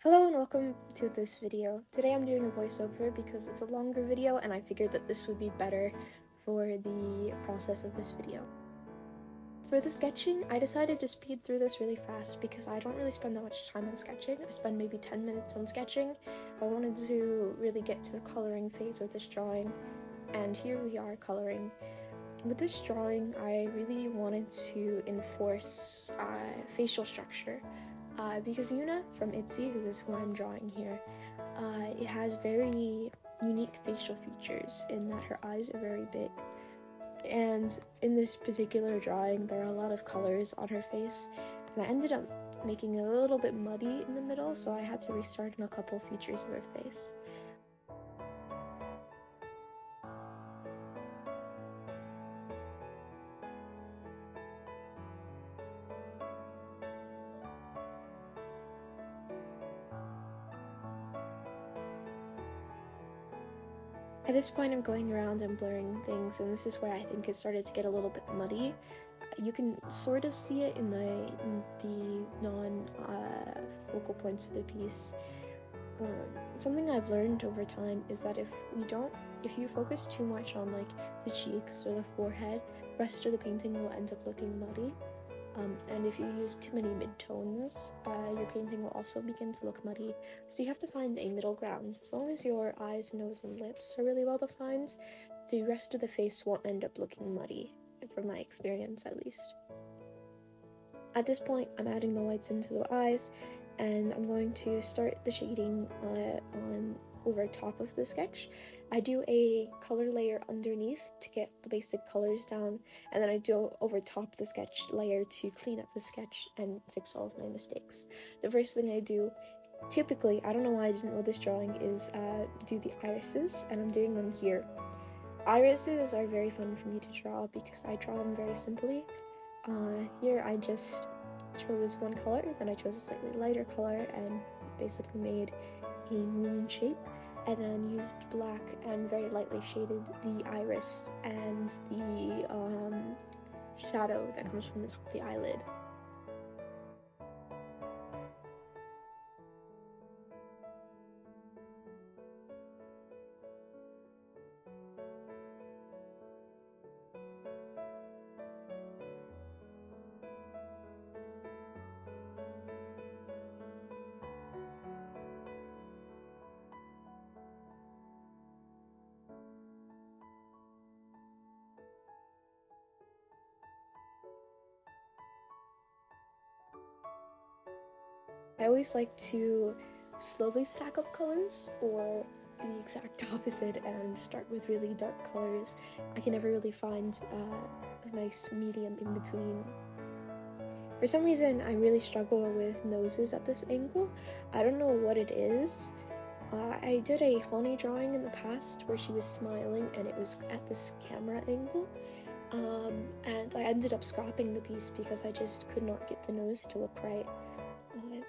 Hello and welcome to this video. Today I'm doing a voiceover because it's a longer video and I figured that this would be better for the process of this video. For the sketching, I decided to speed through this really fast because I don't really spend that much time on sketching. I spend maybe 10 minutes on sketching. I wanted to really get to the coloring phase of this drawing, and here we are coloring. With this drawing, I really wanted to enforce facial structure. Because Yuna from Itzy, who is who I'm drawing here, it has very unique facial features in that her eyes are very big. And in this particular drawing, there are a lot of colors on her face, and I ended up making it a little bit muddy in the middle, so I had to restart in a couple features of her face. At this point, I'm going around and blurring things, and this is where I think it started to get a little bit muddy. You can sort of see it in the non-focal points of the piece. Something I've learned over time is that if you focus too much on like the cheeks or the forehead, the rest of the painting will end up looking muddy. And if you use too many mid-tones, your painting will also begin to look muddy. So you have to find a middle ground. As long as your eyes, nose, and lips are really well defined, the rest of the face won't end up looking muddy, from my experience at least. At this point, I'm adding the whites into the eyes, and I'm going to start the shading on over top of the sketch. I do a color layer underneath to get the basic colors down, and then I do over top the sketch layer to clean up the sketch and fix all of my mistakes. The first thing I do, typically, I don't know why I didn't know this drawing, is do the irises, and I'm doing them here. Irises are very fun for me to draw because I draw them very simply. Here I just chose one color, then I chose a slightly lighter color and basically made a moon shape, and then used black and very lightly shaded the iris and the shadow that comes from the top of the eyelid. I always like to slowly stack up colors, or the exact opposite and start with really dark colors. I can never really find a nice medium in between. For some reason, I really struggle with noses at this angle. I don't know what it is. I did a Honey drawing in the past where she was smiling and it was at this camera angle. And I ended up scrapping the piece because I just could not get the nose to look right.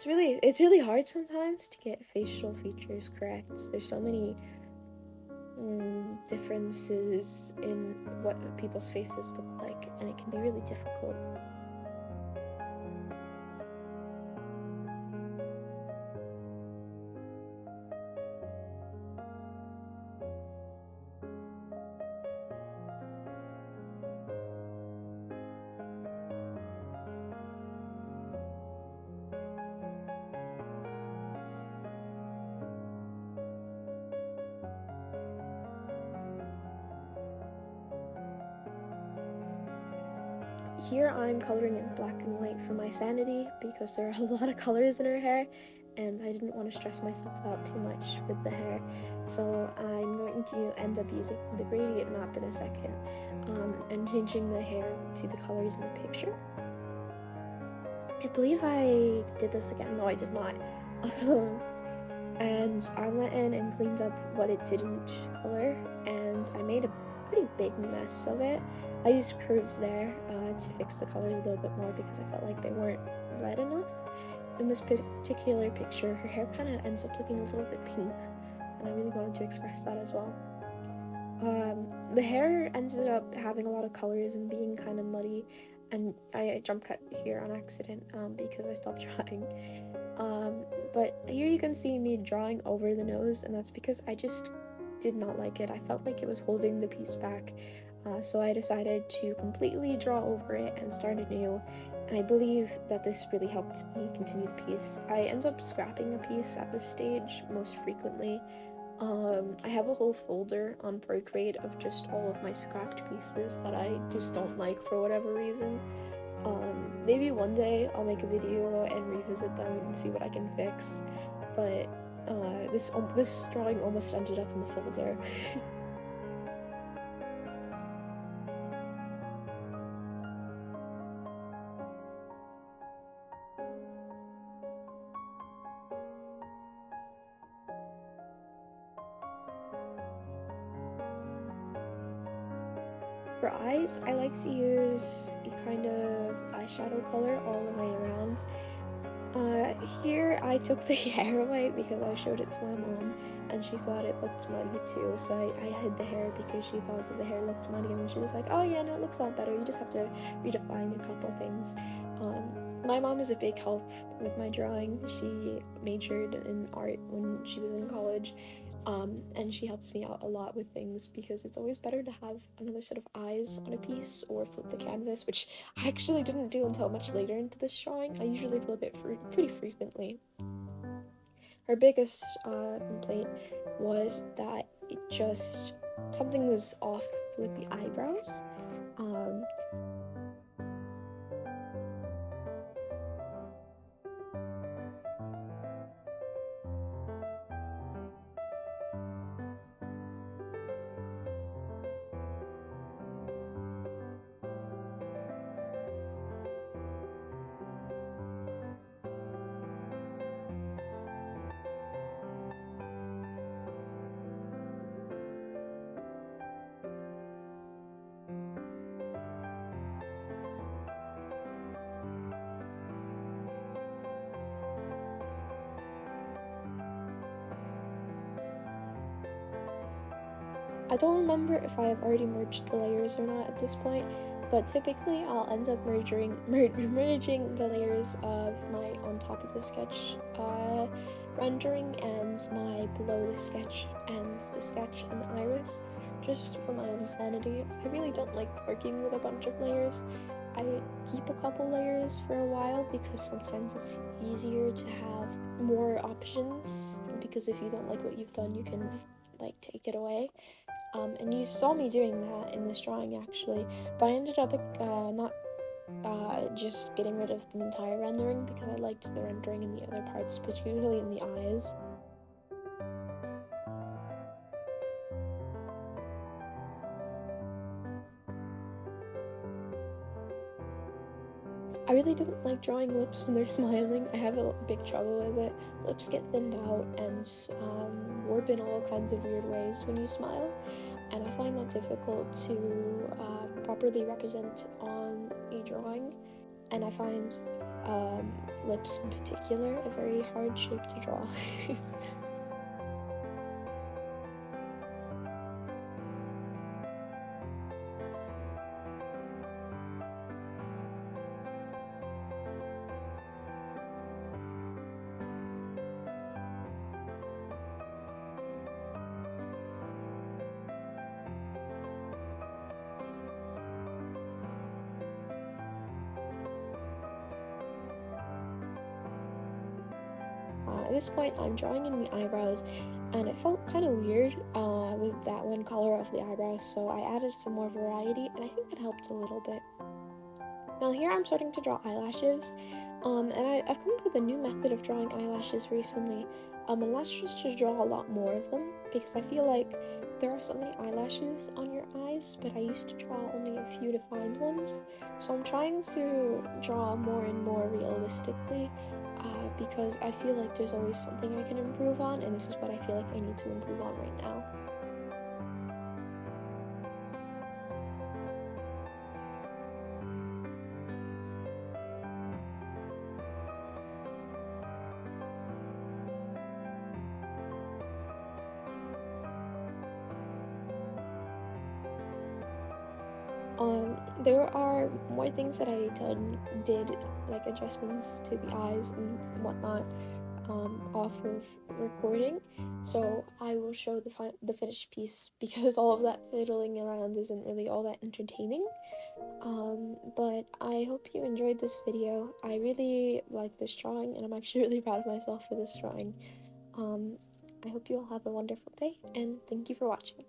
It's really hard sometimes to get facial features correct. There's so many differences in what people's faces look like, and it can be really difficult. Here I'm coloring in black and white for my sanity because there are a lot of colors in her hair and I didn't want to stress myself out too much with the hair. So I'm going to end up using the gradient map in a second and changing the hair to the colors in the picture. I believe I did this again. No, I did not. And I went in and cleaned up what it didn't color, and I made a pretty big mess of it. I used curves there to fix the colors a little bit more because I felt like they weren't red enough. In this particular picture, her hair kind of ends up looking a little bit pink, and I really wanted to express that as well. The hair ended up having a lot of colors and being kind of muddy, and I jump cut here on accident because I stopped trying. But here you can see me drawing over the nose, and that's because I just did not like it. I felt like it was holding the piece back, so I decided to completely draw over it and start anew, and I believe that this really helped me continue the piece. I end up scrapping a piece at this stage most frequently. I have a whole folder on Procreate of just all of my scrapped pieces that I just don't like for whatever reason. Maybe one day I'll make a video and revisit them and see what I can fix, but this drawing almost ended up in the folder. For eyes, I like to use a kind of eyeshadow color all the way around. Here I took the hair away because I showed it to my mom and she thought it looked muddy too, so I hid the hair because she thought that the hair looked muddy, and then she was like, oh yeah, no, it looks a lot better, you just have to redefine a couple things. My mom is a big help with my drawing. She majored in art when she was in college, and she helps me out a lot with things because it's always better to have another set of eyes on a piece or flip the canvas, which I actually didn't do until much later into this drawing. I usually flip it pretty frequently. Her biggest complaint was that something was off with the eyebrows. Um, I don't remember if I have already merged the layers or not at this point, but typically I'll end up merging the layers of my on top of the sketch rendering and my below the sketch and the sketch and the iris, just for my own sanity. I really don't like working with a bunch of layers. I keep a couple layers for a while because sometimes it's easier to have more options, because if you don't like what you've done, you can like take it away. And you saw me doing that in this drawing actually, but I ended up not just getting rid of the entire rendering because I liked the rendering in the other parts, particularly in the eyes. I really don't like drawing lips when they're smiling. I have a big trouble with it. Lips get thinned out and warp in all kinds of weird ways when you smile, and I find that difficult to properly represent on a drawing, and I find lips in particular a very hard shape to draw. At this point, I'm drawing in the eyebrows, and it felt kind of weird with that one color of the eyebrows, so I added some more variety, and I think it helped a little bit. Now here I'm starting to draw eyelashes, and I've come up with a new method of drawing eyelashes recently, and that's just to draw a lot more of them, because I feel like there are so many eyelashes on your eyes, but I used to draw only a few defined ones, so I'm trying to draw more and more realistically, because I feel like there's always something I can improve on, and this is what I feel like I need to improve on right now. There are more things that I did like adjustments to the eyes and whatnot. off of recording, so I will show the finished piece because all of that fiddling around isn't really all that entertaining. But I hope you enjoyed this video. I really like this drawing, and I'm actually really proud of myself for this drawing. I hope you all have a wonderful day, and thank you for watching.